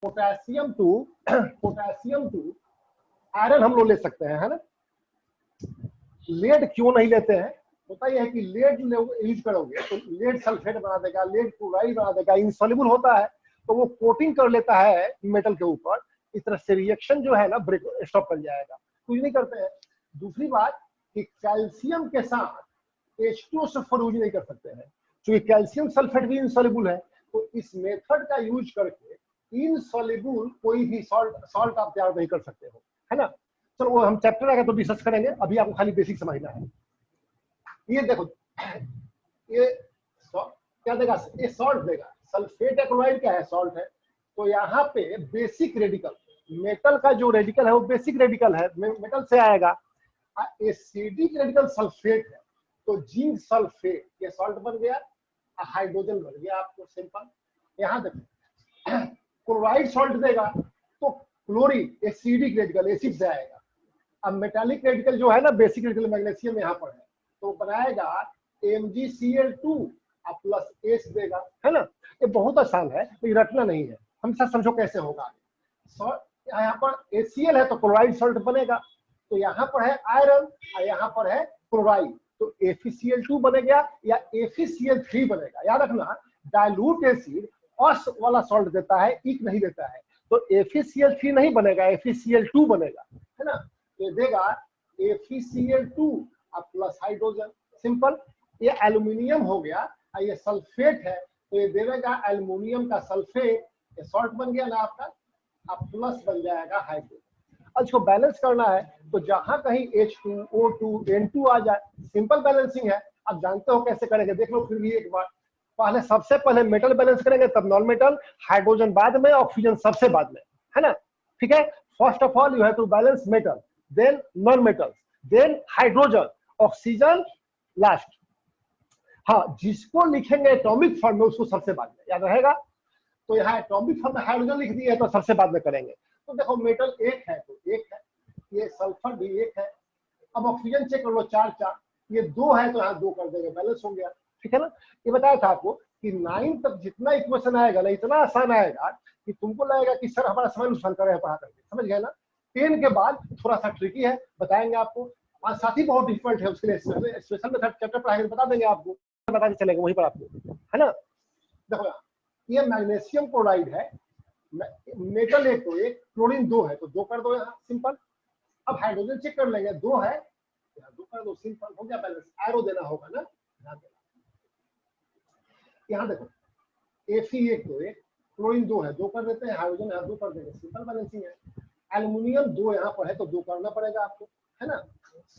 Potassium two iron हम लोग ले सकते हैं, है ना। लेड क्यों नहीं लेते हैं? होता यह है कि लेड यूज करोगे तो लेड सल्फेट बना देगा, लेड क्लोराइड बना देगा, इनसॉल्युबल होता है तो वो कोटिंग कर लेता है मेटल के ऊपर, इस तरह से रिएक्शन जो है ना ब्रेक स्टॉप कर जाएगा, कुछ नहीं करते हैं। दूसरी बात कि कैल्शियम के साथ H2SO4 यूज नहीं कर सकते हैं, क्योंकि कैल्शियम सल्फेट भी इनसॉल्युबल है, तो इस मेथड का यूज करके इनसॉल्युबल कोई भी सॉल्ट आप तैयार नहीं कर सकते हो, है ना। चलो वो हम चैप्टर आएगा तो डिस्कस करेंगे, अभी आपको खाली बेसिक समझना है। ये देखो, ये क्या देगा? ये सॉल्ट देगा, सल्फेट क्लोराइड क्या है? सॉल्ट है। तो यहाँ पे बेसिक रेडिकल, मेटल का जो रेडिकल है वो बेसिक रेडिकल है, मेटल से आएगा। एसिडिक रेडिकल सल्फेट है, तो जिंक सल्फेट ये सॉल्ट बन गया, हाइड्रोजन बन गया आपको, सिंपल। यहाँ देखो, क्लोराइड सॉल्ट देगा तो क्लोरीन एसिडिक रेडिकल, एसिड से आएगा। अब मेटालिक रेडिकल जो है ना, बेसिक रेडिकल मैग्नीशियम यहाँ पर है, तो बनाएगा MgCl2 प्लस H देगा, है ना। ये बहुत आसान है, तो ये रटना नहीं है, हमेशा समझो कैसे होगा। यहाँ पर ACl है तो क्लोराइड सॉल्ट बनेगा, तो यहाँ पर है आयरन और यहाँ पर है क्लोराइड, तो FeCl2 बनेगा या FeCl3 बनेगा। याद रखना, डाइल्यूट एसिड अस वाला सॉल्ट देता है, इक नहीं देता है, तो FeCl3 नहीं बनेगा, FeCl2 बनेगा, है ना। ये देगा FeCl2 प्लस हाइड्रोजन, सिंपल। ये एल्यूमिनियम हो गया, ये सल्फेट है तो ये देगा एल्यूमिनियम का सल्फेट, ये सॉल्ट बन गया ना आपका, अब प्लस बन जाएगा हाइड्रोजन। अब इसको बैलेंस करना है तो जहां कहीं H2O2 N2 आ जाए, सिंपल बैलेंसिंग है। आप जानते हो कैसे करेंगे, देख लो फिर भी एक बार। पहले सबसे पहले मेटल बैलेंस करेंगे, तब नॉन मेटल, हाइड्रोजन बाद में, ऑक्सीजन सबसे बाद में, है ना। ठीक है, first of all you have to balance metal, then non metal, then hydrogen, oxygen last. हाँ, जिसको लिखेंगे एटॉमिक फॉर्म में उसको सबसे बाद में, याद रहेगा। तो यहाँ एटॉमिक फॉर्म में हाइड्रोजन लिख दिया है तो सबसे बाद में करेंगे। तो देखो मेटल एक है तो एक है, ये सल्फर भी एक है। अब ऑक्सीजन चेक कर लो, 4 ये 2 है तो यहाँ 2 कर देंगे, बैलेंस हो गया, ठीक है ना। ये बताया था आपको कि 9 तक जितना इक्वेशन आएगा ना, इतना आसान आएगा कि तुमको लगेगा कि सर हमारा समय नुकसान कर रहे हैं पढ़ा करके, समझ गए ना। 10 के बाद थोड़ा सा ट्रिकी है, बताएंगे आपको, और साथ ही बहुत डिफिकल्ट है, उसके लिए स्पेशल मेथड चैप्टर पढ़ाएंगे, बता देंगे आपको, बता के चलेंगे वहीं पर आपको, है ना। देखो ये मैग्नीशियम क्लोराइड है, मेटल एक तो एक, क्लोरीन 2 है तो 2 कर दो यहाँ, सिंपल। अब हाइड्रोजन चेक कर लेंगे, 2 है यहाँ 2 कर दो, सिंपल हो गया बैलेंस। एरो देना होगा ना, ध्यान देना। यहाँ देखो Fe एक तो एक, क्लोरीन 2 है, 2 कर देते हैं, हाइड्रोजन यहाँ 2 कर देंगे, सिंपल बैलेंसिंग है। एल्यूमिनियम 2 यहाँ पर है तो 2 करना पड़ेगा आपको, है ना।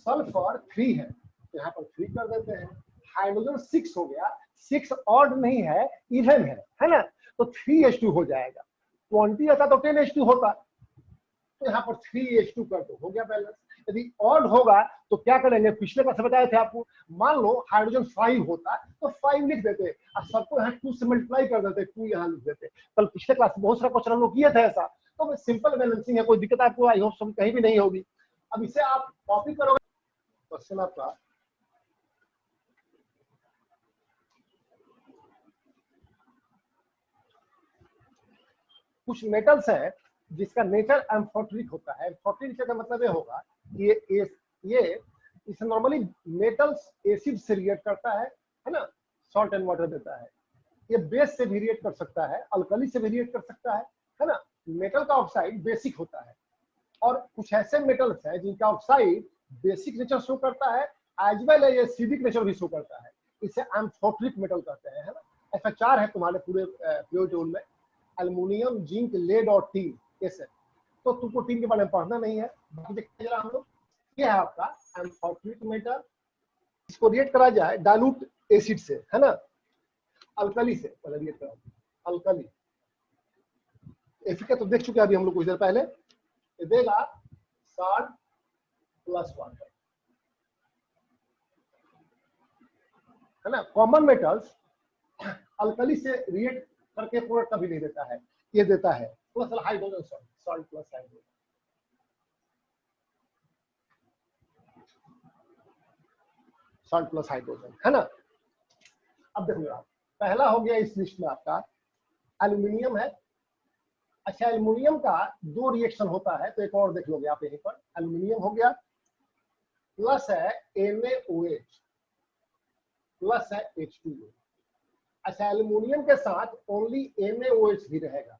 सल्फर 3 है तो यहाँ पर 3 कर देते हैं। हाइड्रोजन 6 हो गया, 6 ऑड नहीं है, इवन है ना, तो 3H2 हो जाएगा। 20 आता तो 10H2 होता, तो यहाँ पर 3H2 कर दो, हो गया बैलेंस। यदि ऑड होगा तो क्या करेंगे, पिछले क्लास में बताए थे आपको, मान लो हाइड्रोजन 5 होता तो 5 लिख देते और सबको यहाँ 2 से मल्टीप्लाई कर देते, 2 यहाँ लिख देते। कल पिछले क्लास में बहुत सारा क्वेश्चन हम लोग किए थे ऐसा, तो सिंपल बैलेंसिंग है, कोई दिक्कत आपको आई होप सब कहीं भी नहीं होगी। अब इसे आप कॉपी करोगे, क्वेश्चन आपका कुछ मेटल्स है जिसका नेचर एम्फोटेरिक होता है। एम्फोटेरिक का मतलब ये होगा कि ये इसे नॉर्मली मेटल्स एसिड से रिएक्ट करता है ना, सॉल्ट एंड वाटर देता है। ये बेस से भी रिएक्ट कर सकता है, अल्कली से भी रिएक्ट कर सकता है ना। मेटल का ऑक्साइड बेसिक होता है, और कुछ ऐसे मेटल्स हैं जिनका ऑक्साइड बेसिक नेचर शो करता है, as well as acidic nature भी शो करता है, इसे एम्फोटेरिक मेटल कहते हैं, है ना। ऐसा 4 है तुम्हारे पूरे पीरियोड में, एल्युमिनियम, जिंक, लेड और टीन, ऐसे। तो तुमको टीन के बारे में पढ़ना नहीं है, बाकी देखते जरा हम लोग। ये है आपका एम्फोटेरिक मेटल, इसको रिएक्ट करा जाए डाइल्यूट एसिड से, है ना, अल्कली से पहले रिएक्ट करा, अल्कली एसिड का तो देख चुके हैं अभी हम लोग कुछ देर पहले। ये देगा सॉल्ट प्लस वाटर, है ना। कॉमन मेटल्स अल्कली से रिएक्ट करके प्रोडक्ट कभी नहीं देता है, ये देता है plus hydrogen, salt plus hydrogen. Salt plus hydrogen, है ना। अब देखो आप, पहला हो गया इस लिस्ट में आपका एल्यूमिनियम है, अच्छा, एल्युमिनियम का दो रिएक्शन होता है, तो एक और देख लोगे आप यहीं पर। एल्युमिनियम हो गया, प्लस है NaOH, प्लस है H2O। अच्छा, एल्युमिनियम के साथ ओनली NaOH भी रहेगा।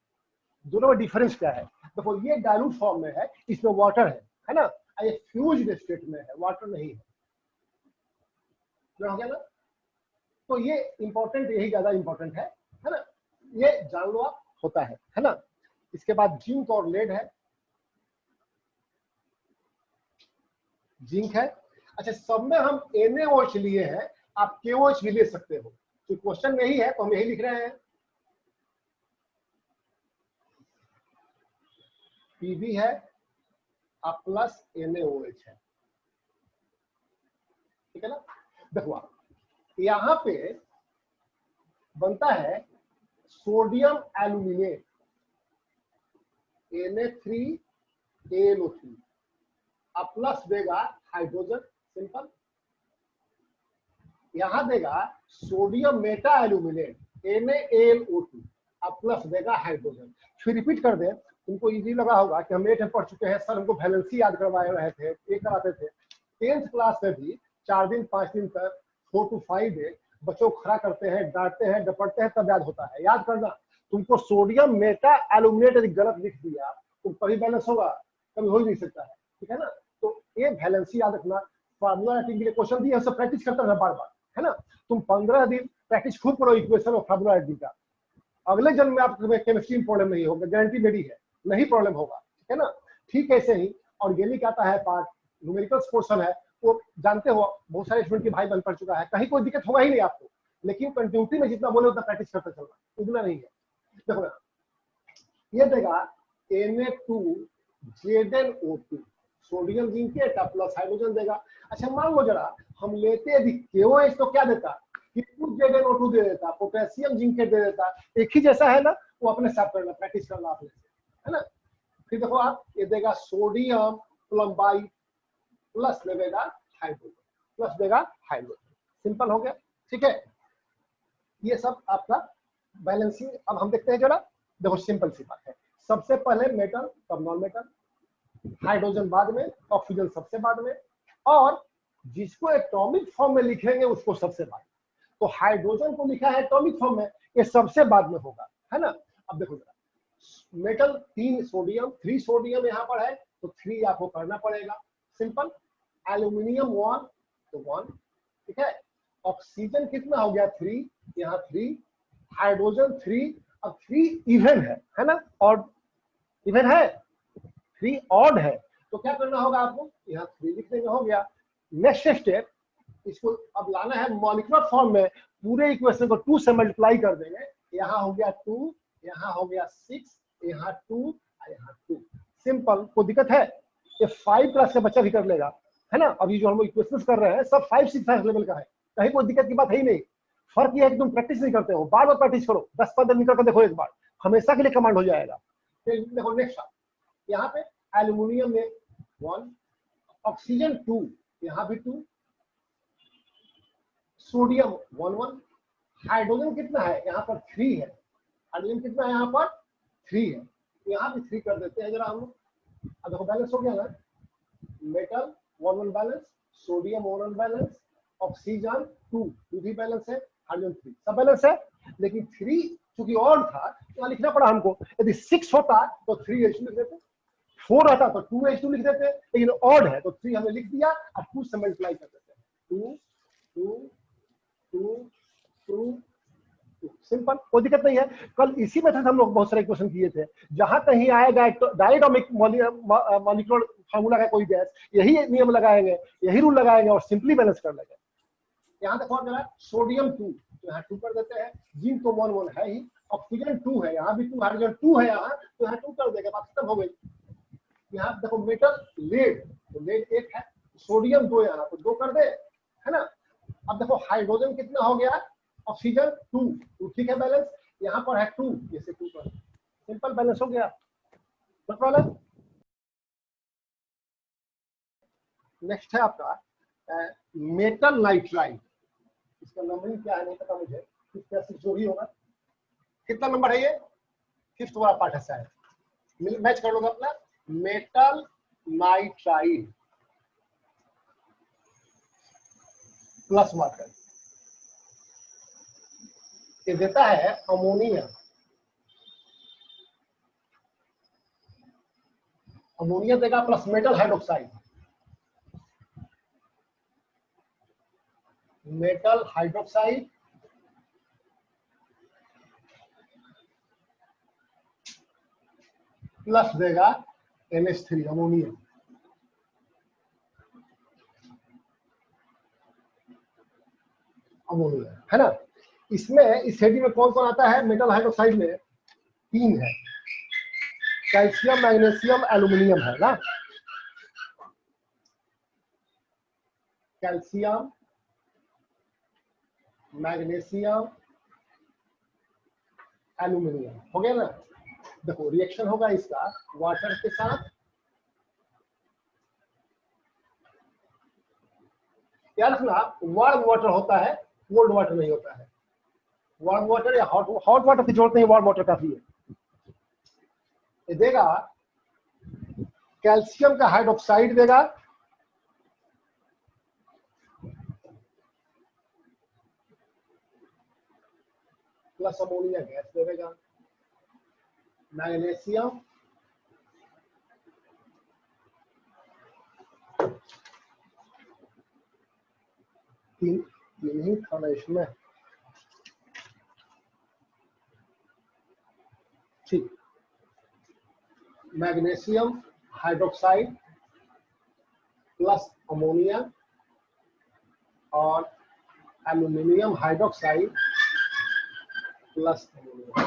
दोनों में डिफरेंस क्या है? देखो, ये डाइल्यूट फॉर्म में है, इसमें वाटर है ना, ये फ्यूज्ड स्टेट में है, वाटर नहीं है। हो गया ना? तो ये इंपॉर्टेंट, यही ज्यादा इंपॉर्टेंट है ना, ये जान लो आप, होता है ना। इसके बाद जिंक और लेड है, जिंक है। अच्छा, सब में हम NaOH लिए हैं, आप KOH भी ले सकते हो, तो क्वेश्चन में ही है तो हम यही लिख रहे हैं। Pb है आप प्लस NaOH है, ठीक है ना। देखो आप, यहां पे बनता है सोडियम एल्यूमिनेट, Na3AlO3, अब प्लस देगा हाइड्रोजन, सिंपल। यहां देगा सोडियम मेटा एल्यूमिनेट, NaAlO2, अब प्लस देगा हाइड्रोजन। फिर रिपीट कर दे, तुमको इजी लगा होगा कि हम 8 में पढ़ चुके हैं सर, हमको वैलेंसी याद करवाए रहे थे, ये कराते थे 10th क्लास में भी। 4 दिन 5 दिन तक 4 to 5 डे बच्चों को खड़ा करते हैं, डांटते हैं, डपटते हैं, तब याद होता है। याद करना, तुमको सोडियम मेटा एल्यूमिनेट यदि गलत लिख दिया तो कभी बैलेंस होगा, कभी हो ही नहीं सकता है, ठीक है ना। तो ये वैलेंसी याद रखना। फार्मूला राइटिंग के लिए क्वेश्चन दिए, सब प्रैक्टिस करता रहना बार बार, है ना। तुम 15 दिन प्रैक्टिस खूब करो इक्वेशन और फार्मूला राइटिंग का, अगले जन्म में आपको केमिस्ट्री में प्रॉब्लम नहीं होगा, गारंटी मेरी है, नहीं प्रॉब्लम होगा, ठीक है ना। ठीक ऐसे ही ऑर्गेनिक आता है पार्ट, न्यूमेरिकल्स पोर्शन है, वो जानते हो बहुत सारे स्टूडेंट के भाई बन पड़ चुका है, कहीं कोई दिक्कत होगा ही नहीं आपको, लेकिन कंटिन्यूटी में जितना बोले उतना प्रैक्टिस करते चलना, उतना नहीं है। देखो ना, ये देगा Na2ZnO2, sodium zincate plus hydrogen देगा। अच्छा, मान लो जरा हम लेते यदि KOH तो क्या देता, ZnO2 दे देता, पोटेशियम जिंकेट दे देता, एक ही जैसा है ना, वो अपने साथ करना, प्रैक्टिस करना आपने, है ना। फिर देखो आप, ये देगा सोडियम प्लम्बाइट प्लस देगा हाइड्रोजन, प्लस देगा हाइड्रोजन, सिंपल हो गया, ठीक है। ये सब आपका बैलेंसिंग। अब हम देखते हैं जरा, देखो सिंपल सी बात है, सबसे पहले मेटल, तब नॉन मेटल, हाइड्रोजन बाद में, ऑक्सीजन सबसे बाद में, और जिसको एटॉमिक फॉर्म में लिखेंगे उसको सबसे बाद। तो हाइड्रोजन को लिखा है एटॉमिक फॉर्म में, ये सबसे बाद में होगा, है ना। अब देखो जरा, मेटल 3 सोडियम, 3 सोडियम यहाँ पर है, तो 3 आपको करना पड़ेगा, सिंपल। एल्यूमिनियम 1, तो 1, ठीक है। ऑक्सीजन कितना हो गया 3, यहाँ 3, हाइड्रोजन 3, अब 3 इवन है ना, और इवन है, 3 ऑड है, तो क्या करना होगा आपको, यहाँ 3 लिख देंगे, हो गया। नेक्स्ट स्टेप, इसको अब लाना है मॉलिक्यूलर फॉर्म में, पूरे इक्वेशन को 2 से मल्टीप्लाई कर देंगे, यहाँ हो गया 2, यहाँ हो गया 6, यहाँ 2, यहाँ 2, सिंपल। कोई दिक्कत है? ये 5 क्लास का बच्चा भी कर लेगा, है ना। अभी जो हम इक्वेशंस कर रहे हैं सब 5, 6, 5 लेवल का है, कहीं कोई दिक्कत की बात है ही नहीं। फर्क ये है कि तुम प्रैक्टिस नहीं करते हो, बार बार प्रैक्टिस करो, 10-15 दिन करके देखो एक बार, हमेशा के लिए कमांड हो जाएगा। फिर देखो नेक्स्ट, यहाँ पे एल्यूमिनियम में 1, ऑक्सीजन 2, यहाँ भी 2, सोडियम 1, 1, हाइड्रोजन कितना है यहाँ पर 3 है, हाइड्रोजन कितना है यहाँ पर 3 है, यहाँ भी 3 कर देते हैं जरा हम लोग। अब देखो बैलेंस हो गया ना, metal 1, 1 balance, sodium 1, 1 balance, oxygen 2 भी बैलेंस है, हाइड्रोजन 3 सब बैलेंस है। लेकिन 3 चूंकि और था तो लिखना पड़ा हमको, यदि 6 होता तो 3H2 लिख देते, 4 रहता तो 2H2 लिख देते, लेकिन ऑड है तो 3 हमने लिख दिया, और 2 से मल्टीप्लाई कर देते हैं, 2 2 2 2, सिंपल, कोई दिक्कत नहीं है। कल इसी मेथड से हम लोग बहुत सारे क्वेश्चन किए थे, जहां कहीं आएगा डायटोमिक मॉलिक्यूलर फार्मूला का कोई गैस, यही नियम लगाएंगे, यही रूल लगाएंगे और सिंपली बैलेंस कर लेंगे। यहाँ देखो जरा, सोडियम 2, तो यहाँ 2 कर देते हैं, जिंक तो 1, 1 है ही, ऑक्सीजन 2 है, यहाँ भी 2, हाइड्रोजन 2 है यहाँ, तो यहाँ 2 कर देगा, बात खत्म हो गई। यहाँ देखो मेटल लेड, तो लेड 1 है, सोडियम 2 यहाँ, तो 2 कर दे, है ना। अब देखो हाइड्रोजन कितना हो गया, ऑक्सीजन 2, ठीक है बैलेंस, यहाँ पर है 2, जैसे 2 पर, सिंपल बैलेंस हो गया, नो प्रॉब्लम। नेक्स्ट है आपका मेटल नाइट्राइड, इसका नंबरिंग क्या है नहीं पता मुझे, 5 जो भी होगा। कितना नंबर है ये, 5th वाला पार्ट है शायद, मैच कर लोगे अपना मेटल नाइट्राइड प्लस वाटर, ये देता है अमोनिया। अमोनिया देगा plus metal hydroxide, metal hydroxide plus देगा NH3 अमोनिया। अमोनिया है ना। इसमें इस सेडी में कौन कौन आता है मेटल हाइड्रोक्साइड में? 3 है, कैल्शियम मैग्नीशियम एल्यूमिनियम है ना। कैल्शियम मैग्नीशियम एल्यूमिनियम हो गया ना। देखो रिएक्शन होगा इसका वाटर के साथ, याद रखना वार्म वाटर होता है, कोल्ड वाटर नहीं होता है। वार्म वाटर या हॉट वाटर की जरूरत नहीं, वार्म वाटर काफी है। ये देगा कैल्शियम का हाइड्रोक्साइड देगा, प्लस अमोनिया गैस देगा, मैग्नीशियम तीन नहीं था ना इसमें, ठीक, मैग्नीशियम हाइड्रोक्साइड प्लस अमोनिया और aluminium hydroxide plus ammonia.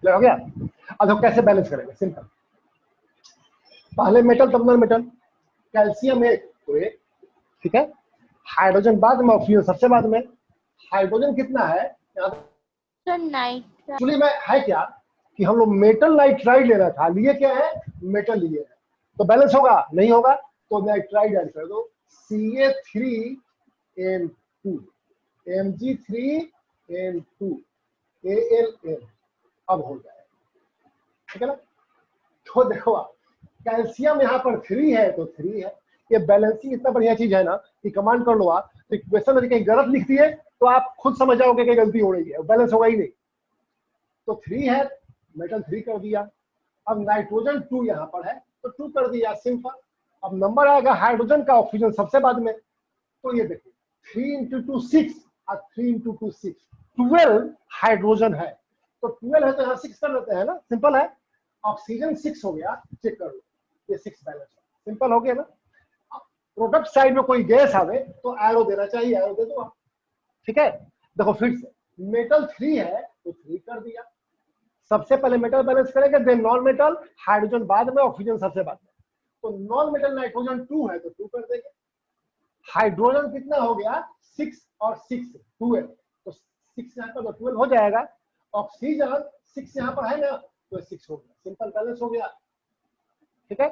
Clear हो गया। अब देखो कैसे बैलेंस करेंगे, सिंपल। पहले मेटल तब नॉन मेटल, कैल्शियम एक तो एक, ठीक है, हाइड्रोजन बाद में, ऑक्सीजन सबसे बाद में। हाइड्रोजन कितना है यहाँ एक्चुअली में है क्या कि हम लोग मेटल नाइट्राइड ले रहा था, लिए क्या है मेटल लिए है, तो बैलेंस होगा नहीं होगा तो नाइट्राइड ऐड कर दो, Ca3N2 Mg3N2 AlN, अब हो जाएगा, ठीक है ना। तो देखो कैल्शियम यहाँ पर 3 है तो 3 है। ये बैलेंसिंग इतना बढ़िया चीज है ना कि कमांड कर लो आप, तो इक्वेशन में कहीं गलत लिख दिए तो आप खुद समझ जाओगे कि गलती हो रही है, बैलेंस होगा ही नहीं। तो 3 है, मेटल 3 कर दिया। अब नाइट्रोजन 2 यहाँ पर है तो 2 कर दिया, सिंपल। अब नंबर आएगा हाइड्रोजन का, ऑक्सीजन सबसे बाद में। तो ये देखो 3 × 2 6 और 3 × 2 6, 12 हाइड्रोजन है, तो 12 है तो यहाँ 6 कर देते हैं ना, सिंपल है। ऑक्सीजन 6 हो गया, चेक कर लो, ये 6 बैलेंस, सिंपल हो गया ना। प्रोडक्ट साइड में कोई गैस आवे तो एरो देना चाहिए, एरो दे दो आप, ठीक है। देखो फिर से मेटल 3 है तो 3 कर दिया, सबसे पहले मेटल बैलेंस करेंगे, देन नॉन मेटल, हाइड्रोजन बाद में, ऑक्सीजन सबसे बाद में। तो नॉन मेटल नाइट्रोजन 2 है तो 2 कर देंगे। हाइड्रोजन कितना हो गया 6 और 6 12, तो 6 यहाँ पर तो 12 हो जाएगा। ऑक्सीजन 6 यहाँ पर है ना तो 6 हो गया, सिंपल बैलेंस हो गया, ठीक है।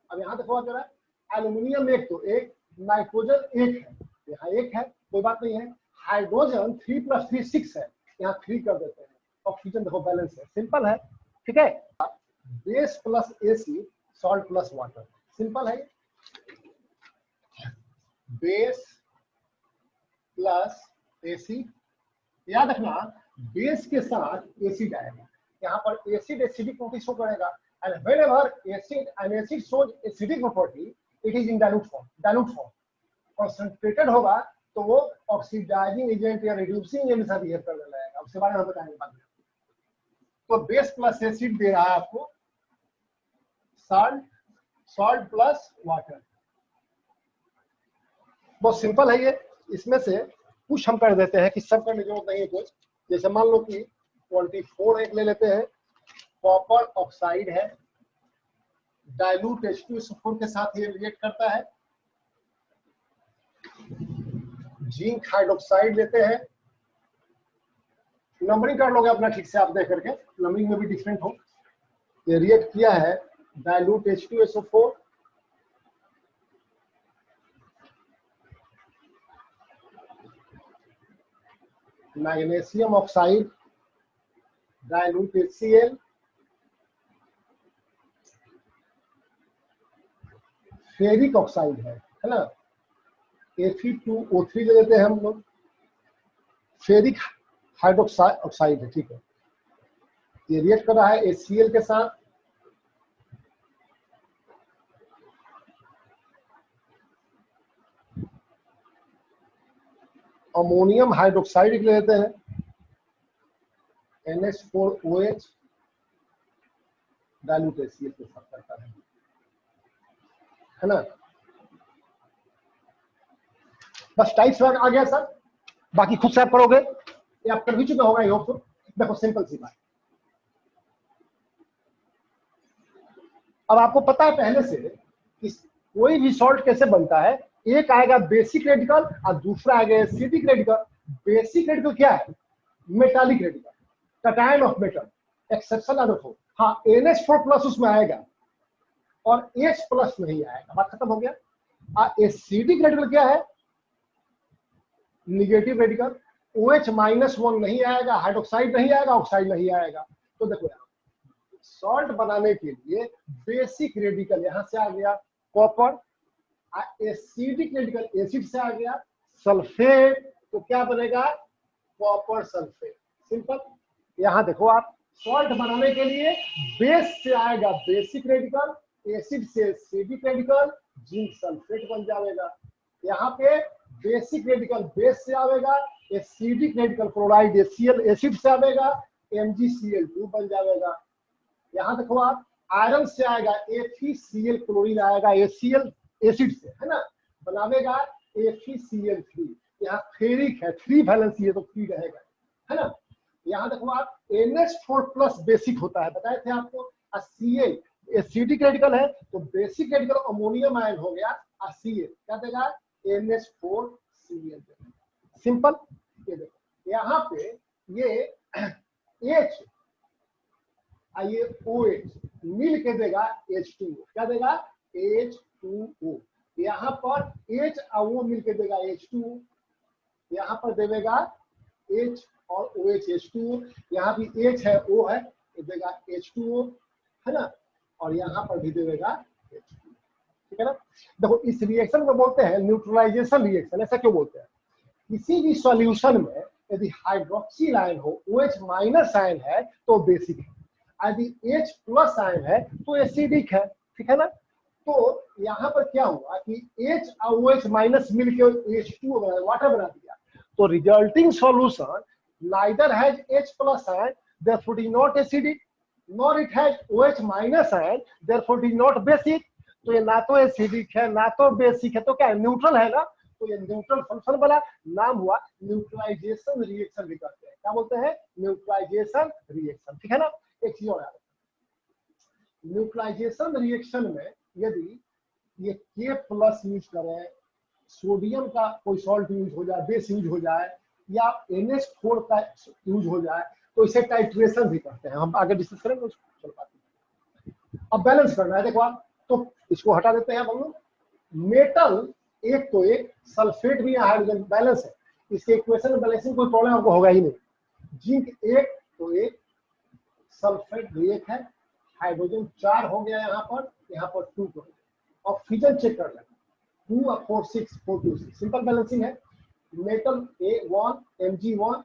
अब यहाँ देखो जरा, एल्यूमिनियम एक तो एक, नाइट्रोजन एक है, यहाँ एक है, कोई बात नहीं है। हाइड्रोजन 3 + 3 6 है, यहाँ 3 कर देते हैं। ऑक्सीजन देखो बैलेंस है, सिंपल है, ठीक है। Base plus acid, salt plus water, simple है। बेस प्लस एसिड, याद रखना बेस के साथ एसिड आएगा, यहाँ पर एसिड एसिडिक प्रॉपर्टी शो करेगा। and whenever an acid shows acidic property it is in dilute form। concentrated होगा तो वो ऑक्सीडाइजिंग एजेंट या रिड्यूसिंग एजेंट से बिहेव करने लगेगा, उसके बारे में बताएंगे बाद में। तो बेस प्लस एसिड दे रहा है आपको सॉल्ट प्लस वाटर, बहुत सिंपल है ये। इसमें से कुछ हम कर देते हैं कि सब करने की जरूरत नहीं है कुछ, जैसे मान लो कि 24 एक ले लेते हैं, कॉपर ऑक्साइड है, डाइल्यूट H2SO4 के साथ ये रिएक्ट करता है। जिंक हाइड्रोक्साइड लेते हैं, नंबरिंग कर लोगे अपना ठीक से आप देख करके, नंबरिंग में भी डिफरेंट हो। ये रिएक्ट किया है dilute H2SO4, magnesium oxide dilute HCl, ferric oxide है ना, Fe2O3 ले लेते हैं हम लोग, फेरिक हाइड्रोक्साइड है, ठीक है। ये रिएक्ट कर रहा है HCl के साथ, अमोनियम हाइड्रोक्साइड ले लेते हैं, NH4OH डाइल्यूट HCl के साथ करता है ना। बस टाइप्स आ गया सर, बाकी खुद से आप करोगे, ये आप कर भी चुके होगा। होप तो देखो सिंपल सी बात, अब आपको पता है पहले से कि कोई भी सॉल्ट कैसे बनता है, एक आएगा बेसिक रेडिकल और दूसरा आएगा एसिडिक रेडिकल। बेसिक रेडिकल क्या है? Metallic radical, cation of metal, exception ना रखो, हाँ NH4+ उसमें आएगा और H+ नहीं आएगा, बात खत्म हो गया। एसिडिक रेडिकल क्या है? निगेटिव रेडिकल, OH-1 नहीं आएगा, हाइड्रोक्साइड नहीं आएगा, ऑक्साइड नहीं आएगा। तो देखो यार, सॉल्ट बनाने के लिए बेसिक रेडिकल यहां से आ गया कॉपर, एसिडिक रेडिकल एसिड से आ गया सल्फेट, तो क्या बनेगा? Copper sulphate. सिंपल। यहां देखो आप, सॉल्ट बनाने के लिए बेस से आएगा बेसिक रेडिकल, एसिड से एसिडिक रेडिकल, जिंक सल्फेट बन जाएगा। यहाँ पे बेसिक रेडिकल बेस से आएगा, acidic radical chloride HCl acid से आएगा, MgCl2 बन जाएगा। यहाँ देखो आप, आयरन से आएगा FeCl क्लोरीन आएगा HCl एसिड से, है ना, बनावेगा FeCl3। यहाँ फेरिक है, 3 वैलेंसी है तो 3 रहेगा, है ना। यहाँ देखो आप, NH4+ बेसिक होता है, बताए थे आपको। Cl एसिडिक रेडिकल है तो बेसिक रेडिकल अमोनियम आयन हो गया, Cl क्या देगा? NH4Cl। सिंपल। ये देखो यहाँ पे ये H ये OH मिल के देगा H2O, क्या देगा? H2O। यहाँ पर H और O मिल के देगा H2O, यहाँ पर देगा H और OH H2O, यहाँ भी H है O है, ये देगा H2O, है ना, और यहाँ पर भी देगा H2O, ठीक है ना। देखो इस रिएक्शन को बोलते हैं न्यूट्रलाइजेशन रिएक्शन। ऐसा क्यों बोलते हैं? किसी भी सॉल्यूशन में यदि हाइड्रोक्सिल आयन हो, OH- आयन है तो बेसिक है, यदि H+ आयन है तो एसिडिक है, ठीक है ना। तो यहाँ पर क्या हुआ कि H और OH- मिलकर H2O वाटर बना दिया, तो resulting solution neither has H+ ion, therefore it is not acidic, nor it has OH- ion, therefore it is not basic। तो ये ना तो एसिडिक है ना तो बेसिक है, तो क्या है? न्यूट्रल है ना। तो ये न्यूट्रल फंक्शन वाला नाम हुआ न्यूट्रलाइजेशन रिएक्शन भी कहते हैं। क्या बोलते हैं? न्यूट्रलाइजेशन रिएक्शन, ठीक है ना। एक चीज और, न्यूट्रलाइजेशन रिएक्शन में यदि ये K+ यूज करें, सोडियम का कोई सॉल्ट यूज हो जाए, बेस यूज हो जाए, या NH4 का यूज हो जाए, तो इसे टाइट्रेशन भी करते हैं। हम आगे डिस्कस करेंगे उसको, चल पाते हैं। अब बैलेंस करना है, देखो आप, तो इसको हटा देते हैं हम लोग। मेटल एक तो एक, सल्फेट भी हाइड्रोजन बैलेंस है, इसके इक्वेशन में बैलेंसिंग कोई प्रॉब्लम आपको होगा ही नहीं। जिंक एक तो एक, सल्फेट भी एक है, हाइड्रोजन 4 हो गया यहाँ पर 2 हो गया। ऑक्सीजन चेक कर लें, 2 और 4 6 4 2 6, सिंपल बैलेंसिंग है। मेटल A1 Mg1,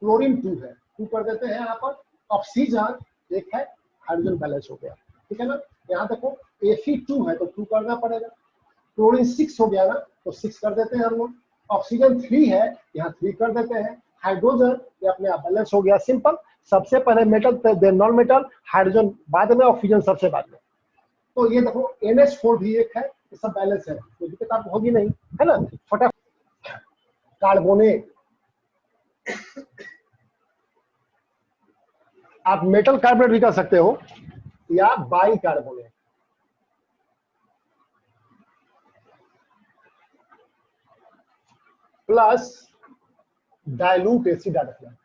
क्लोरीन 2 है, 2 कर देते हैं यहाँ पर। ऑक्सीजन एक है, हाइड्रोजन बैलेंस हो गया, ठीक है ना। यहाँ देखो Fe2 है तो 2 करना पड़ेगा। क्लोरीन 6 हो गया ना, तो 6 कर देते हैं हम लोग। ऑक्सीजन 3 है, यहाँ 3 कर देते हैं। हाइड्रोजन ये अपने आप बैलेंस हो गया। सिंपल। सबसे पहले metal, then non metal, hydrogen बाद में, ऑक्सीजन सबसे बाद में। तो ये देखो NH4 भी एक है, ये सब बैलेंस है, कोई दिक्कत आपको होगी नहीं, है ना। फटाफट कार्बोनेट, आप मेटल कार्बोनेट भी कर सकते हो या by carbonate. Plus dilute acid add करना।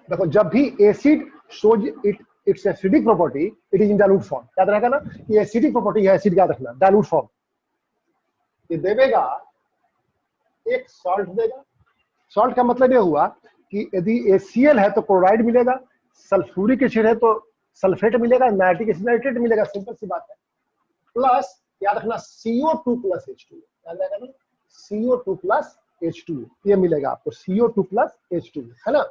देखो जब भी acid shows it's acidic property, it is in dilute form, याद रहेगा ना, ये एसिडिक प्रॉपर्टी है, एसिड याद रखना, डाइल्यूट फॉर्म। ये देगा एक सॉल्ट देगा। सॉल्ट का मतलब ये हुआ कि यदि HCl है तो क्लोराइड मिलेगा, सल्फ्यूरिक एसिड है तो सल्फेट मिलेगा, नाइट्रिक एसिड नाइट्रेट मिलेगा, सिंपल सी बात है। प्लस याद रखना CO2 प्लस H2, याद रखना CO2 प्लस H2 ये मिलेगा आपको, CO2 प्लस H2, है ना।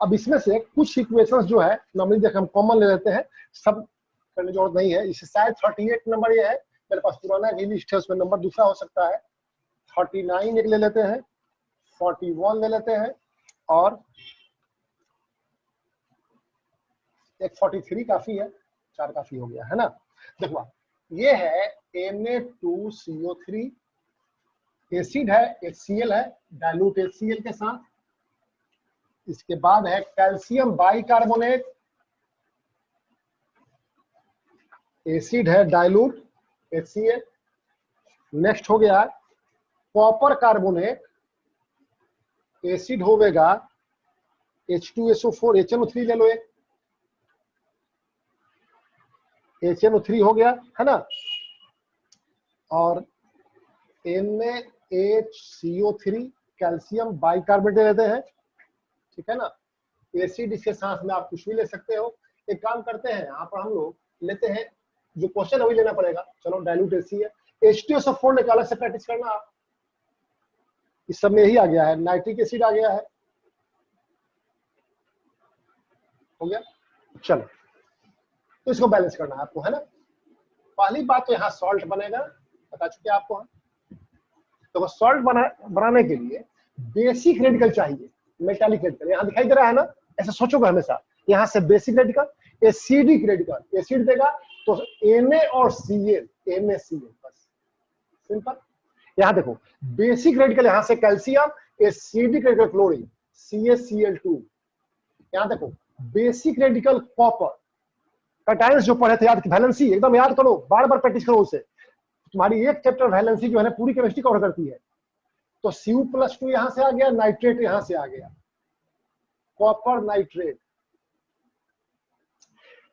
अब इसमें से कुछ इक्वेशंस जो है नॉर्मली देख हम कॉमन ले लेते हैं, सब करने की जरूरत नहीं है। इसे शायद 38 नंबर ये है, मेरे पास पुराना भी लिस्ट है, उसमें नंबर दूसरा हो सकता है। 39 एक ले लेते हैं, 41 ले लेते हैं, और एक 43 काफी है, 4 काफी हो गया, है ना। देखो ये है Na2CO3, एसिड है, HCl है, डाइल्यूट HCl के साथ। इसके बाद है कैल्शियम बाइकार्बोनेट, एसिड है, डाइल्यूट HCl। नेक्स्ट हो गया कॉपर कार्बोनेट, एसिड होगा H2SO4, HNO3 ले लो, एक HNO3 हो गया, है ना। और NaHCO3 कैल्शियम बाइकार्बोनेट लेते हैं, ठीक है ना। एसिड इसके साथ में आप कुछ भी ले सकते हो। एक काम करते हैं, यहाँ पर हम लोग लेते हैं जो क्वेश्चन अभी लेना पड़ेगा, चलो डाइल्यूट HCl, H2SO4 लेकर अलग से प्रैक्टिस करना आप। इस सब में यही आ गया है, नाइट्रिक एसिड आ गया है, हो गया। चलो तो इसको बैलेंस करना है आपको, है ना। पहली बात तो यहाँ सॉल्ट बनेगा, बता चुके आपको हम। तो सॉल्ट बनाने के लिए बेसिक रेडिकल चाहिए, मेटालिक रेडिकल यहाँ दिखाई दे रहा है ना, ऐसा सोचोगे हमेशा। यहाँ से basic radical, acidic radical, acid देगा तो Na और Cl, MaCl, बस सिंपल। यहाँ देखो बेसिक रेडिकल, यहाँ से calcium, acidic radical chlorine, CaCl2। यहाँ देखो बेसिक रेडिकल कॉपर, कैटायंस जो पढ़े थे याद, वैलेंसी एकदम याद करो, बार बार प्रैक्टिस करो उसे। तुम्हारी एक चैप्टर वैलेंसी जो है ना पूरी केमिस्ट्री कवर करती है। तो Cu+2 यहां से आ गया, नाइट्रेट यहां से आ गया, कॉपर नाइट्रेट।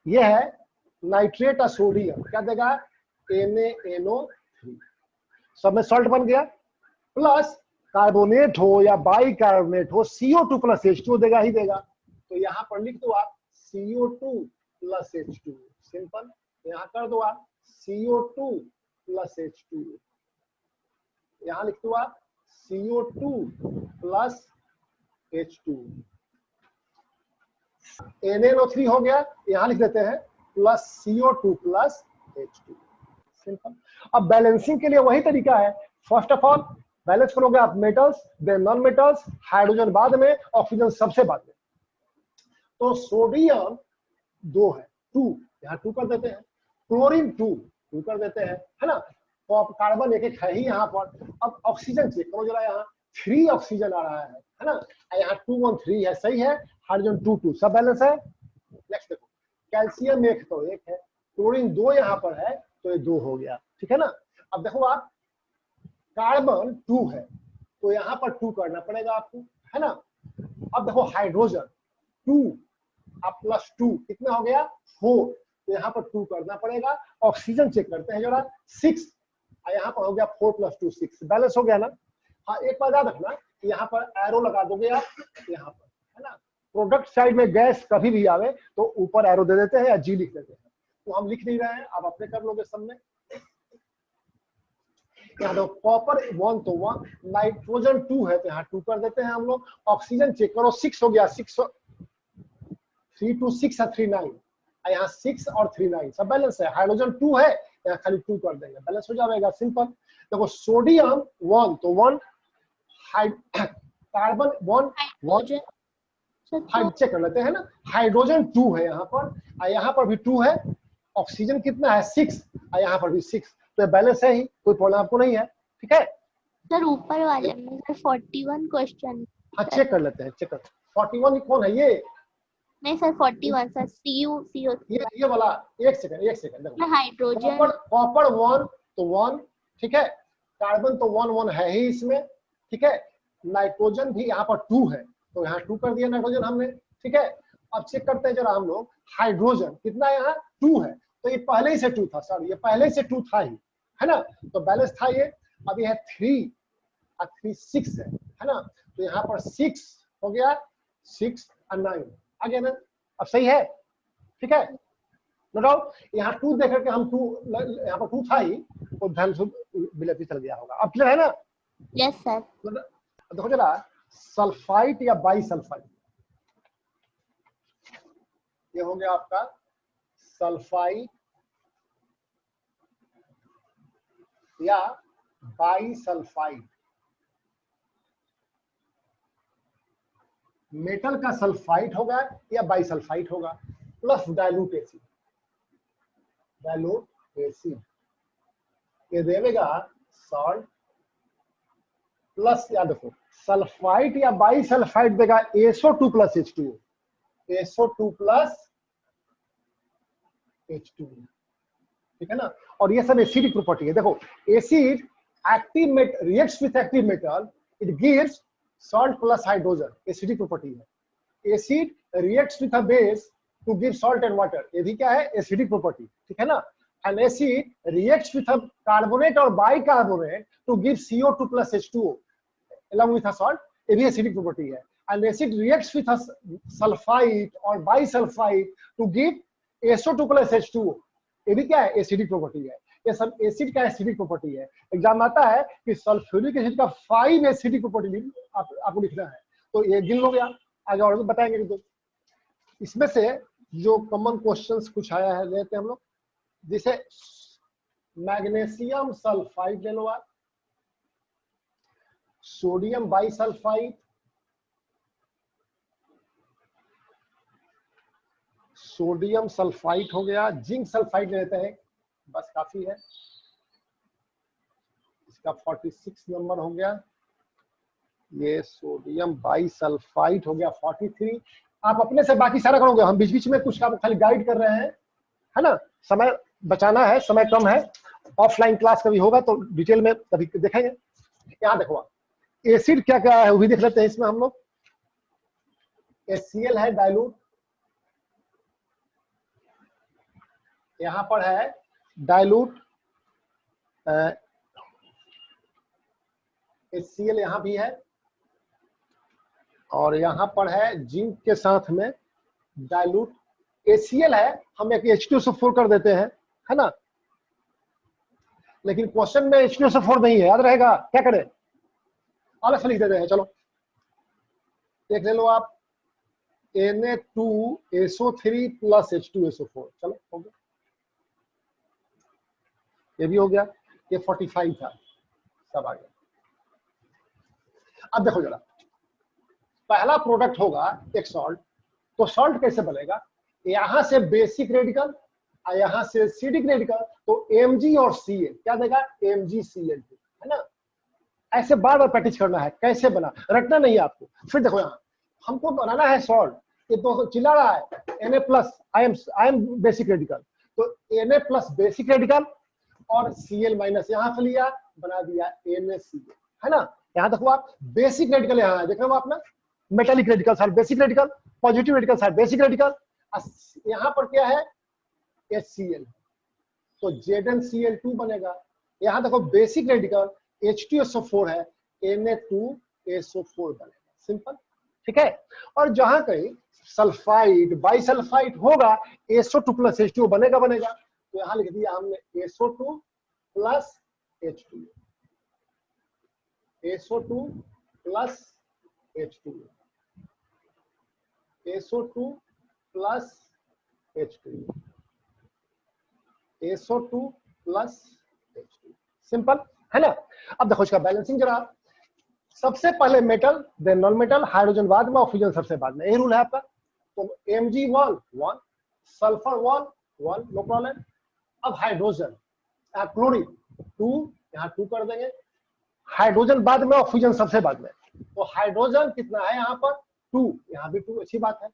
ये है नाइट्रेट और सोडियम, क्या देगा NaNO3, सब में सॉल्ट बन गया। प्लस कार्बोनेट हो या बाइकार्बोनेट हो, CO2 प्लस H2 देगा ही देगा। तो यहाँ पर लिख दो आप CO2 प्लस H2, सिंपल। यहाँ कर दो आप CO2 प्लस H2, यहाँ लिख दो आप CO2 प्लस H2। NaNO3 हो गया, यहाँ लिख देते हैं plus CO2 plus H2, simple. अब बैलेंसिंग के लिए वही तरीका है, फर्स्ट ऑफ ऑल बैलेंस करोगे आप metals, then non metals, hydrogen बाद में, ऑक्सीजन सबसे बाद में। तो सोडियम 2 है, 2 यहाँ 2 कर देते हैं, क्लोरीन 2 कर देते हैं, है ना। तो कार्बन एक एक है ही यहाँ पर। अब ऑक्सीजन चेक करो जरा, यहाँ 3 ऑक्सीजन आ रहा है ना। यहाँ 2 1 3 है, सही है। हाइड्रोजन 2 2 सब बैलेंस है। नेक्स्ट देखो कैल्शियम 1 तो 1 है, क्लोरीन 2 यहाँ पर है तो ये 2 हो गया, ठीक है ना। अब देखो आप कार्बन 2 है तो यहाँ पर 2 करना पड़ेगा आपको, है ना। अब देखो हाइड्रोजन 2 अब प्लस 2 कितना हो गया 4, तो यहाँ पर 2 करना पड़ेगा। ऑक्सीजन चेक करते हैं जरा 6, यहाँ पर हो गया 4 + 2 6, बैलेंस हो गया ना। हाँ एक बात याद रखना, यहाँ पर एरो लगा दोगे आप यहाँ पर, है ना। प्रोडक्ट साइड में गैस कभी भी आवे तो ऊपर एरो दे देते हैं या G लिख देते हैं, तो हम लिख नहीं रहे हैं, आप अपने कर लोगे सब में। यहाँ दो कॉपर 1 तो 1, नाइट्रोजन 2 है तो यहाँ 2 कर देते हैं हम लोग। ऑक्सीजन चेक करो 6 हो गया, 6 3 2 6 है 3 9, यहाँ 6 और 3 9 सब बैलेंस है। हाइड्रोजन 2 है यहाँ खाली 2 कर देंगे, बैलेंस हो जाएगा, सिंपल। देखो सोडियम 1 तो 1, कार्बन 1 1, चेक कर लेते हैं ना। हाइड्रोजन 2 है यहाँ पर, यहाँ पर भी 2 है। ऑक्सीजन कितना है 6, यहाँ पर भी 6, तो बैलेंस है ही, कोई प्रॉब्लम आपको नहीं है, ठीक है सर। ऊपर वाले में सर 41 क्वेश्चन, हाँ चेक कर लेते हैं, चेक कर 41 कौन है ये, नहीं सर 41 सर, CO ये वाला। एक सेकंड देखो, हाइड्रोजन कॉपर 1 तो 1, ठीक है। कार्बन तो 1 1 है ही इसमें, ठीक है। नाइट्रोजन भी यहाँ पर 2 है तो यहाँ 2 कर दिया नाइट्रोजन हमने, ठीक है। अब चेक करते हैं जरा हम लोग, हाइड्रोजन कितना यहाँ 2 है, तो ये पहले ही से 2 था सर, ये पहले से 2 था ही, है ना, तो बैलेंस था ये। अब ये है 3 और 3 6 है ना, तो यहाँ पर 6 हो गया, 6 और 9 आ गया ना? अब सही है, ठीक है। No doubt. यहाँ 2 देख करके हम 2, यहाँ पर 2 था ही, वो ध्यान से बिलती चल गया होगा। अब क्लियर है ना? Yes sir. देखो जरा, सल्फाइड या बाइसल्फाइड, ये हो गया आपका सल्फाइड या बाइसल्फाइड। मेटल का सल्फाइड होगा या बाइसल्फाइड होगा, plus dilute acid. Dilute acid ये देगा सॉल्ट, प्लस याद रखो सल्फाइड या बाइसल्फाइड देगा SO2 plus H2O, SO2 plus H2O, ठीक है ना। और ये सब एसिडिक प्रॉपर्टी है। देखो acid active metal reacts with active metal, it gives salt plus hydrogen, acidic property है। Acid reacts with a base to give salt and water, ये भी क्या है? एसिडिक प्रॉपर्टी, ठीक है ना। And acid reacts with a carbonate और bicarbonate to give CO2 plus H2O along with a salt, ये भी एसिडिक प्रॉपर्टी है। And acid reacts with a sulphide और bisulphide to give SO2 plus H2O, ये भी क्या है? एसिडिक प्रॉपर्टी है। ये सब एसिड का एसिडिक प्रॉपर्टी है। एग्जाम आता है कि सल्फ्यूरिक एसिड का 5 एसिडिक प्रॉपर्टी आपको लिखना है, तो ये गिन लो गया, आगे और भी बताएंगे। तो इसमें से जो कॉमन क्वेश्चंस कुछ आया है लेते हैं हम लोग। जैसे मैग्नीशियम सल्फाइड ले लो आप, सोडियम बाइसल्फाइड, सोडियम सल्फाइड हो गया, जिंक सल्फाइड लेते हैं, बस काफी है। इसका 46 नंबर हो गया। ये सोडियम बाइसल्फाइड हो गया 43। आप अपने से बाकी सारा करोगे, हम बीच बीच में कुछ काम खाली गाइड कर रहे हैं, है ना। समय बचाना है, समय कम है। ऑफलाइन क्लास कभी होगा तो डिटेल में कभी देखेंगे। यहाँ देखो एसिड क्या क्या है वो भी देख लेते हैं इसमें हम लोग। HCl है डाइल्यूट, यहाँ पर है डाइल्यूट HCl यहाँ भी है, और यहाँ पर है जिंक के साथ में डाइल्यूट HCl है। हम एक H2SO4 कर देते हैं, है ना। लेकिन क्वेश्चन में H2SO4 नहीं है, याद रहेगा। क्या करें? अलग से लिख देते हैं। चलो देख ले लो आप, Na2SO3 प्लस H2SO4। चलो हो गया, ये भी हो गया। ये 45 था, सब आ गया। अब देखो जरा, पहला प्रोडक्ट होगा एक सॉल्ट, तो सॉल्ट कैसे बनेगा? यहां से बेसिक रेडिकल और यहां से एसिडिक रेडिकल, तो Mg और Cl क्या देगा? MgCl2, है ना। ऐसे बार बार प्रैक्टिस करना है कैसे बना, रटना नहीं है आपको। फिर देखो यहाँ हमको बनाना है सॉल्ट, ये तो चिल्ला रहा है Na plus I am basic radical, तो Na प्लस बेसिक रेडिकल और Cl माइनस यहाँ से लिया, बना दिया NaCl, है ना। यहाँ देखो आप बेसिक रेडिकल यहाँ है, देख रहे हो आप ना, metallic radical side basic radical, positive radical side basic radical, यहाँ पर क्या है? HCl, तो ZnCl2 बनेगा। यहाँ देखो बेसिक रेडिकल H2SO4 है, Na2SO4 बनेगा। सिंपल, ठीक है। और जहां कहीं सल्फाइड बाइसल्फाइड होगा, SO2 प्लस H2O बनेगा। तो यहाँ लिख दिया हमने SO2 plus H2O, SO2 plus H2O, SO2 plus H2O, SO2 plus H2O। Simple है ना। अब देखो इसका बैलेंसिंग जरा, सबसे पहले metal then non metal, hydrogen बाद में, ऑक्सीजन सबसे बाद में, यही रूल है आपका। तो Mg1 1, सल्फर 1 1, नो प्रॉब्लम। अब हाइड्रोजन, क्लोरीन 2, यहाँ 2 कर देंगे। हाइड्रोजन बाद में, ऑक्सीजन सबसे बाद में, तो हाइड्रोजन कितना है यहाँ पर? 2, यहाँ भी 2, अच्छी बात है।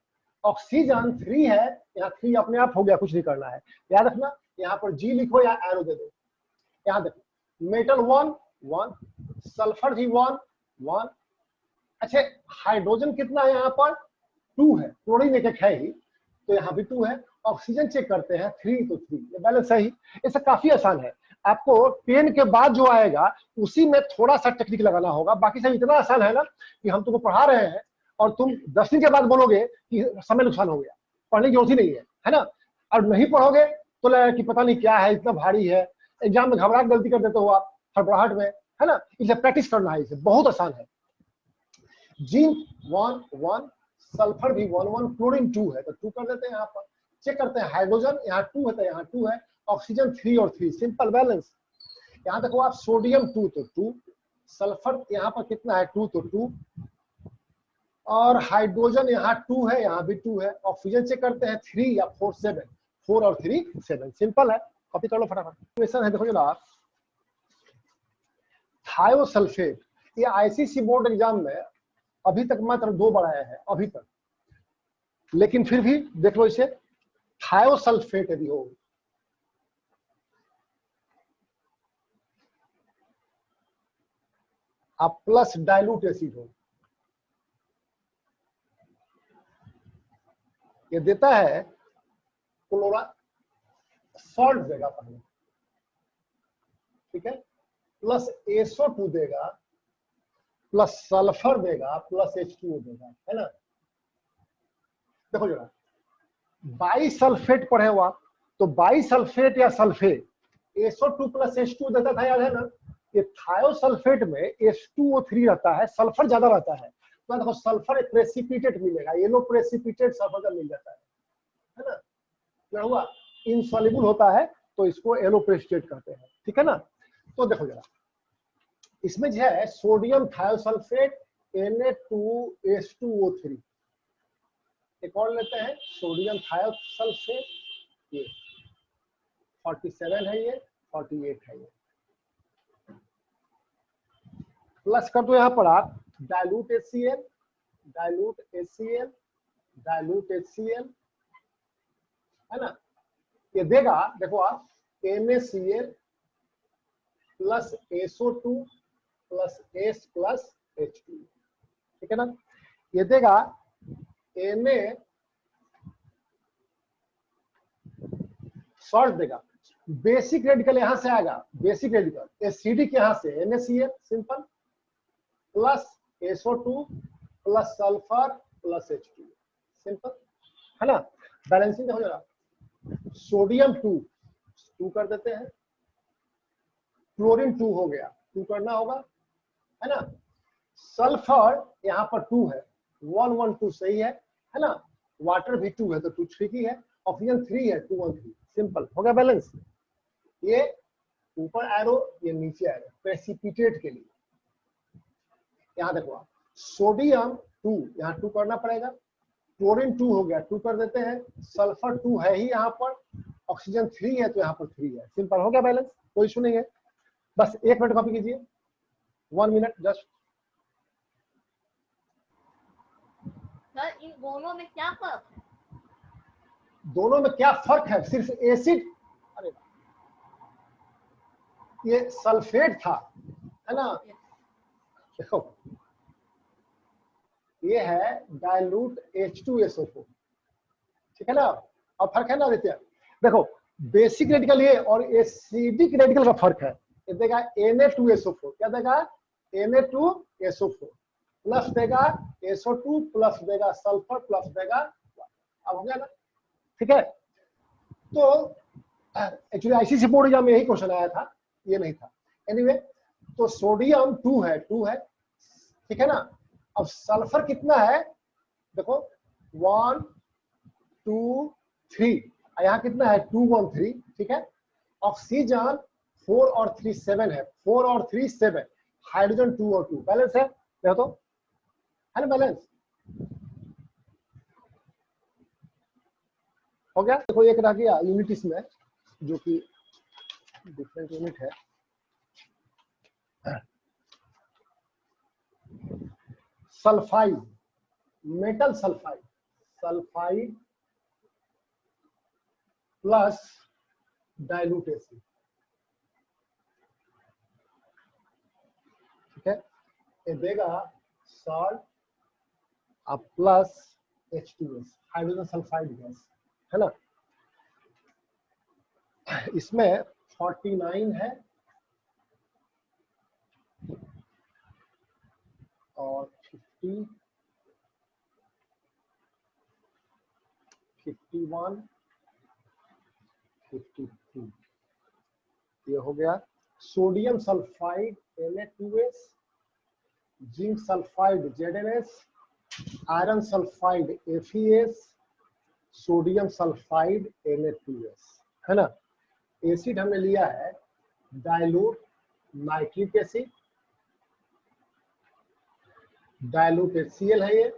ऑक्सीजन 3 है, यहाँ 3 अपने आप हो गया, कुछ नहीं करना है। याद रखना, यहाँ पर G लिखो या एरो दे दो। यहाँ देखो मेटल 1 1, सल्फर भी 1 1। अच्छा हाइड्रोजन कितना है यहाँ पर? 2 है, क्लोरीन एक है ही, तो यहाँ भी 2 है। ऑक्सीजन चेक करते हैं 3, तो 3, ये बैलेंस है ही। ऐसा काफी आसान है। आपको 10 के बाद जो आएगा उसी में थोड़ा सा टेक्निक लगाना होगा, बाकी सब इतना आसान है ना कि हम तुमको पढ़ा रहे हैं, और तुम 10 दिन के बाद बोलोगे कि समय नुकसान हो गया, पढ़ने की जरूरत ही नहीं है ना। और नहीं पढ़ोगे तो लगेगा कि पता नहीं क्या है, इतना भारी है, एग्जाम में घबराहट गलती कर देते हो आप हड़बड़ाहट में, है ना। इसे प्रैक्टिस करना है, इसे बहुत आसान है। जिंक 1 सल्फर भी 1 क्लोरीन 2 है तो 2 कर देते हैं यहाँ पर। चेक करते हैं हाइड्रोजन यहाँ 2 है तो यहाँ 2 है, ऑक्सीजन 3 और 3, सिंपल बैलेंस। यहाँ देखो आप सोडियम 2 तो 2, सल्फर यहाँ पर कितना है 2 तो 2, और हाइड्रोजन यहाँ 2 है, यहाँ भी 2 है। ऑक्सीजन चेक करते हैं 3 या 4 7, 4 और 3 7, सिंपल है, कॉपी कर लो फटाफट। क्वेश्चन है देखो जरा, थायोसल्फेट, ये आईसीसी बोर्ड एग्जाम में अभी तक मात्र 2 बार आया है अभी तक, लेकिन फिर भी देख लो इसे, थायोसल्फेट यदि हो आप प्लस डाइल्यूट एसिड हो, ये देता है क्लोरा सॉल्ट देगा पहले, ठीक है, प्लस SO2 देगा, प्लस सल्फर देगा, प्लस H2O देगा, है ना। देखो जरा, बाइसल्फेट पढ़े हो आप, तो बाइसल्फेट या सल्फेट SO2 प्लस H2 देता था, याद है ना। ये थायोसल्फेट में H2O3 रहता है, सल्फर ज्यादा रहता है, तो देखो सल्फर एक प्रेसिपिटेट मिलेगा, येलो प्रेसिपिटेट सल्फर का मिल जाता है ना। क्या हुआ, इनसॉल्युबल होता है तो इसको येलो प्रेसिपिटेट कहते हैं, ठीक है ना। तो देखो जरा, इसमें जो है सोडियम थायोसल्फेट Na2H2O3, एक और लेते हैं सोडियम थायोसल्फेट, ये 47 है, ये 48 है, ये प्लस कर दो यहाँ पर आप dilute HCl, dilute HCl, dilute HCl, है ना। ये देगा देखो आप NaCl plus SO2 plus S plus H2, ठीक है ना। ये देगा Na सॉल्ट देगा, बेसिक रेडिकल यहां से आएगा, बेसिक रेडिकल एसिडिक यहां से NaCl simple, plus SO2 plus sulphur plus H2 simple, है ना। बैलेंसिंग हो जरा, सोडियम 2 कर देते हैं, क्लोरीन 2 हो गया, 2 करना होगा, है ना। सल्फर यहाँ पर 2 है, 1 1 2 सही है ना। वाटर भी 2 है तो 2 3 है, ऑक्सीजन 3 है 2 1 3, सिंपल हो गया बैलेंस। ये ऊपर एरो, ये नीचे एरो, प्रेसिपिटेट के लिए। यहाँ देखो आप सोडियम 2 यहाँ 2 करना पड़ेगा, क्लोरीन 2 हो गया, 2 कर देते हैं, सल्फर 2 है ही यहाँ पर, ऑक्सीजन 3 है तो यहाँ पर 3 है, सिंपल हो गया बैलेंस, कोई इशू नहीं है। बस 1 मिनट कॉपी कीजिए, 1 मिनट जस्ट। सर इन दोनों में क्या फर्क है? दोनों में क्या फर्क है, सिर्फ एसिड, अरे ये सल्फेट था, है ना। देखो ये है डाइल्यूट H2SO4, ठीक है ना। और फर्क है ना आदित्य, देखो बेसिक रेडिकल ये और एसिडिक रेडिकल का फर्क है। ये देगा Na2SO4, क्या देगा Na2SO4 प्लस देगा SO2 प्लस देगा सल्फर प्लस देगा, अब हो गया ना, ठीक है। तो एक्चुअली आईसीसी बोर्ड एग्जाम में यही क्वेश्चन आया था, ये नहीं था। एनीवे तो सोडियम 2 है, 2 है, ठीक है ना। अब सल्फर कितना है, देखो 1 2 3, यहाँ कितना है 2 1 3, ठीक है। ऑक्सीजन 4 और 3 7 है, 4 और 3 7, हाइड्रोजन 2 और 2, बैलेंस है, देखो तो है ना बैलेंस हो गया। देखो एक रह गया यूनिट इसमें, जो कि डिफरेंट यूनिट है, sulphide, metal sulphide, sulphide plus dilute acid, ठीक है। ये देगा सॉल्ट अब plus H2S, hydrogen sulphide gas, है ना। इसमें 49 है और 50 51 52 ये हो गया। Sodium sulphide Na2S, zinc sulphide ZnS, iron sulphide FeS, sodium sulphide Na2S, है ना। एसिड हमने लिया है dilute nitric acid, dilute HCl है ये।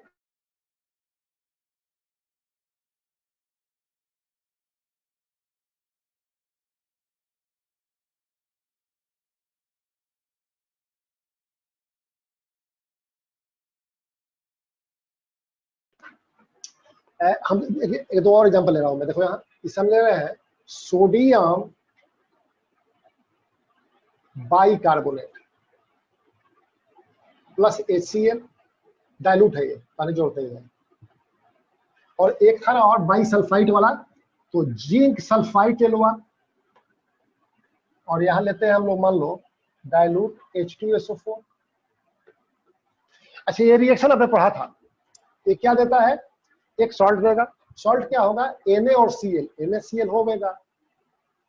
हम एक दो और एग्जांपल ले रहा हूं मैं, देखो यहाँ इस हम ले रहे हैं sodium bicarbonate plus HCl, dilute है ये, पानी जोड़ते ही है। और एक था ना और बाई सल्फाइड वाला, तो जिंक सल्फाइड ले लो आप, और यहां लेते हैं हम लोग मान लो डाइल्यूट H2SO4। अच्छा ये रिएक्शन आपने पढ़ा था, ये क्या देता है, एक सॉल्ट देगा। सॉल्ट क्या होगा, Na और Cl, NaCl होगा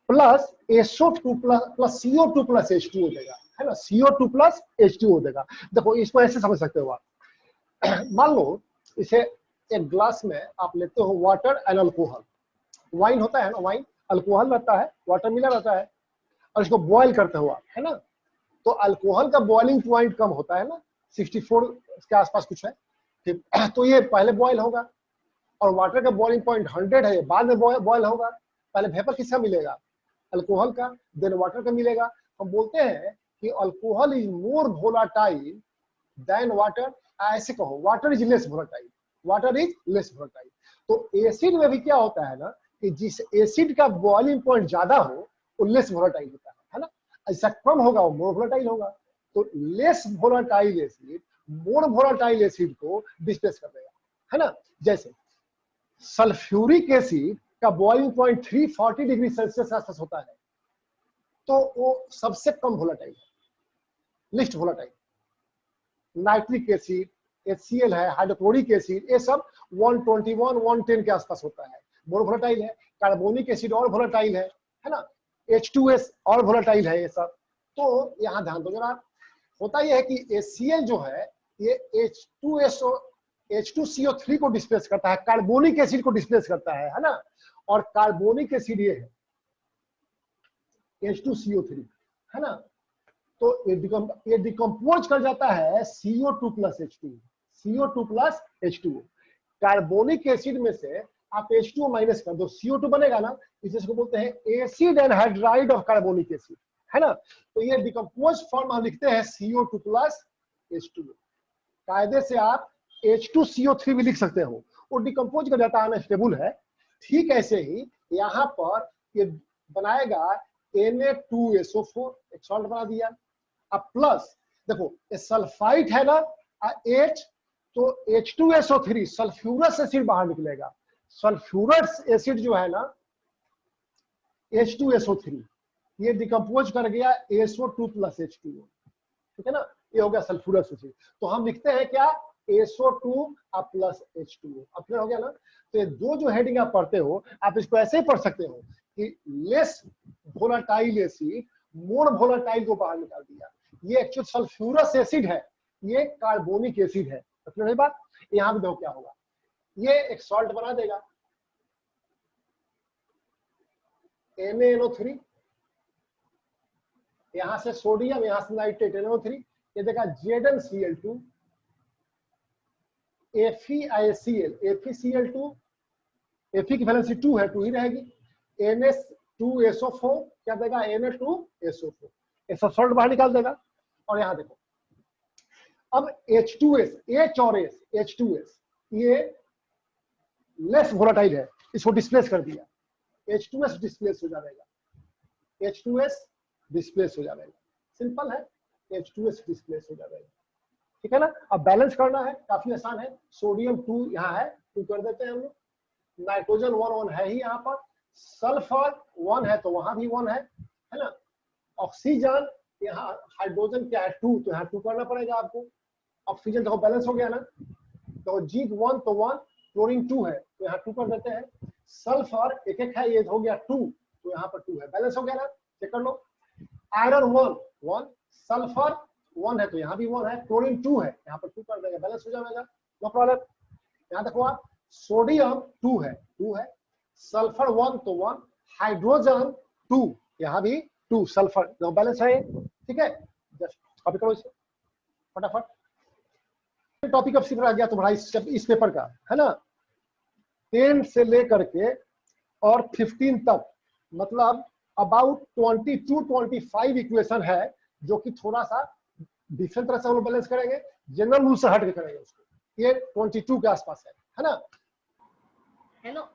plus SO2 plus CO2 plus H2O देगा, है ना। CO2 प्लस H2O देगा। देखो इसको ऐसे समझ सकते हो आप मान लो इसे एक ग्लास में आप लेते हो वाटर एंड अल्कोहल, वाइन होता है ना, वाइन अल्कोहल रहता है, वाटर मिला रहता है, और इसको बॉयल करते हो आप, है ना। तो अल्कोहल का बॉइलिंग पॉइंट कम होता है ना, 64 के आसपास कुछ है, ठीक। तो ये पहले बॉयल होगा, और वाटर का बॉइलिंग पॉइंट 100 है, बाद में बॉयल होगा। पहले वेपर किसका मिलेगा, अल्कोहल का, देन वाटर का मिलेगा। हम बोलते हैं कि alcohol is more volatile than water, ऐसे कहो water is less volatile, water is less volatile. तो एसिड में भी क्या होता है ना कि जिस एसिड का बॉइलिंग पॉइंट ज्यादा हो वो लेस वोलाटाइल होता है ना। ऐसा कम होगा वो मोर वोलाटाइल होगा। तो less volatile acid more volatile acid को डिस्प्लेस कर देगा, है ना। जैसे सल्फ्यूरिक एसिड का बॉइलिंग पॉइंट 340 डिग्री सेल्सियस आसपास होता है, तो वो सबसे कम वोलाटाइल है, list volatile. Nitric acid, HCl है, हाइड्रोक्लोरिक एसिड, ये सब 121 110 के आसपास होता है, मोर वोलाटाइल है। कार्बोनिक एसिड और वोलाटाइल है ना। H2S और वोलाटाइल है ये सब। तो यहाँ ध्यान दो जरा, होता यह है कि HCl जो है ये H2CO3 को डिस्प्लेस करता है, कार्बोनिक एसिड को डिस्प्लेस करता है ना। और कार्बोनिक एसिड ये है H2CO3, है ना। तो ये डिकम्पोज कर जाता है CO2 plus H2, CO2 plus H2O। Carbonic acid में से आप H2O माइनस कर दो, CO2 बनेगा ना, इसको बोलते हैं acid anhydride of carbonic acid, है ना। तो ये डिकम्पोज फॉर्म हम लिखते हैं CO2 प्लस H2O। कायदे से आप H2CO3 भी लिख सकते हो, वो डिकम्पोज कर जाता है, अनस्टेबल है। ठीक ऐसे ही यहाँ पर ये बनाएगा Na2SO4, एक सॉल्ट बना दिया। अब प्लस देखो ये सल्फाइड है ना, H, तो H2SO3 सल्फ्यूरस एसिड बाहर निकलेगा। सल्फ्यूरस एसिड जो है ना H2SO3 ये डिकम्पोज कर गया SO2 प्लस H2O, ठीक है ना। ये हो गया सल्फ्यूरस एसिड। तो हम लिखते हैं क्या, SO2 प्लस H2O। अब क्लियर हो गया ना। तो ये दो जो हेडिंग आप पढ़ते हो, आप इसको ऐसे ही पढ़ सकते हो कि less volatile acid more volatile को बाहर निकाल दिया। ये एक्चुअल सल्फ्यूरस एसिड है, ये कार्बोनिक एसिड है। तो क्लियर है बात। यहां भी देखो क्या होगा, ये एक सॉल्ट बना देगा NaNO3, यहां से सोडियम, यहां से नाइट्रेट NaNO3, ये देखा ZnCl2, FeCl, FeCl2, Fe की वैलेंसी 2 है, 2 ही रहेगी। NS2SO4 क्या देगा, Na2SO4, ये सब सॉल्ट बाहर निकाल देगा। और यहां देखो अब H2S, H और S, H2S ये लेस वोलाटाइल है, इसको डिस्प्लेस कर दिया, H2S डिस्प्लेस हो जाएगा, H2S डिस्प्लेस हो जाएगा। सिंपल है, H2S डिस्प्लेस हो जाएगा, ठीक है ना। अब बैलेंस करना है, काफी आसान है। सोडियम 2 यहाँ है, 2 कर देते हैं हम लोग। नाइट्रोजन 1 है ही यहाँ पर, सल्फर 1 है तो वहां भी 1 है ना। ऑक्सीजन यहाँ, हाइड्रोजन क्या है 2, तो यहाँ 2 करना पड़ेगा आपको। ऑक्सीजन देखो बैलेंस हो गया ना, तो जिंक 1 तो 1, क्लोरीन 2 है तो यहाँ 2 कर देते हैं। सल्फर एक एक है, ये हो गया 2, तो यहाँ पर 2 है, बैलेंस हो गया ना, चेक कर लो। आयरन 1, सल्फर 1 है तो यहाँ भी 1 है, क्लोरीन 2 है, यहाँ पर 2 कर देंगे, बैलेंस हो जाएगा, नो प्रॉब्लम। यहाँ देखो आप, सोडियम 2 है, सल्फर 1 तो 1, हाइड्रोजन 2, यहाँ भी 2, सल्फर, नो बैलेंस है, ठीक है। जस्ट कॉपी करो इसे फटाफट। टॉपिक अब सिर्फ रह गया तुम्हारा इस पेपर का, है ना, 10 से लेकर के और 15 तक, मतलब अबाउट 22-25 इक्वेशन है, जो कि थोड़ा सा डिफरेंट तरह से हम लोग बैलेंस करेंगे, जनरल रूल से हट के करेंगे उसको। ये 22 के आसपास है ना। हेलो